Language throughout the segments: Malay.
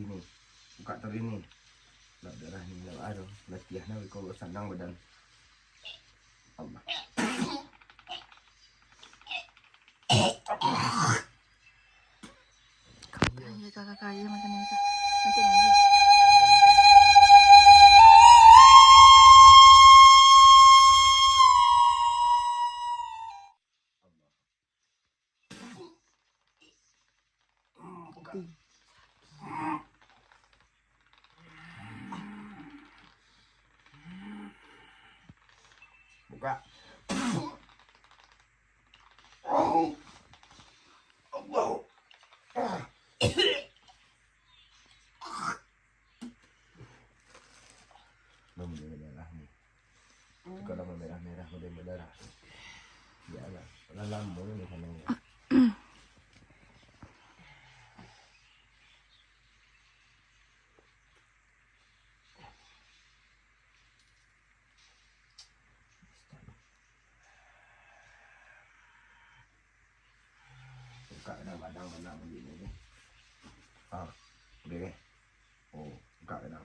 ini. Buka terini. Lap darah ni lap air. Latihan nak kalau sandang badan. Allah. Kakak kaya macam ni. Macam ni. Buka. Buka. Allah. Memerah ni. Kalau merah-merah boleh berdarah. Iyalah, lambung ni kan ni. Buka dah badang-badang begini ni. Boleh. Oh, buka dah.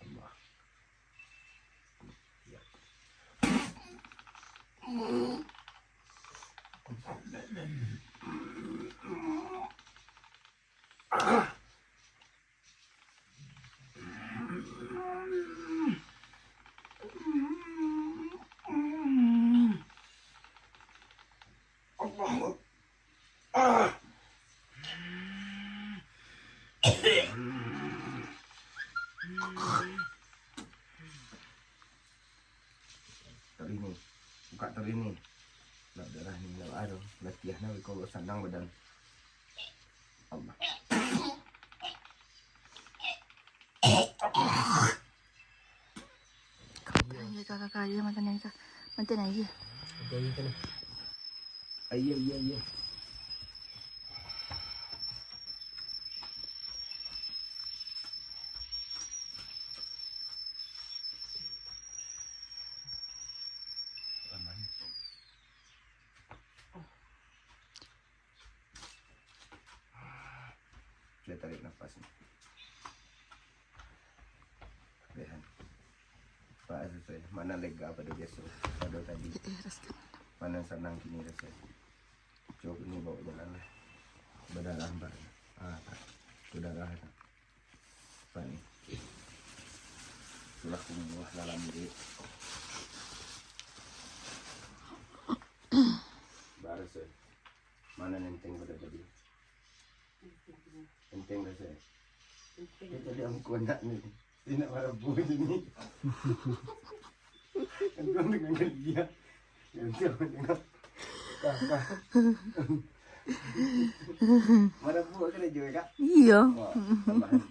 Allah. Ya. Allah. Terini. Buka terini. Lap darah ni lap air. Latihan nak kalau sandang badan. Allah. Kakak kaya macam ni. Macam ni. Iya. Dia tarik nafas ni. Lihat. Pak sesuai. Mana lega pada biasa. Pada tadi. Mana senang kini rasa. Cuba ni bawa jalan lah. Berdarah mbak. Tak. Itu darah tak. Apa ni? Itulah kumuh dalam diri. Barasa. Mana nenteng pada tadi? Nenteng rasa. Kita dia aku nak ni. Dia nak marabu ni. Engkau dengan dia. Engkau dengan kakak. Marabu kena juga kak? Iya. Tambahan.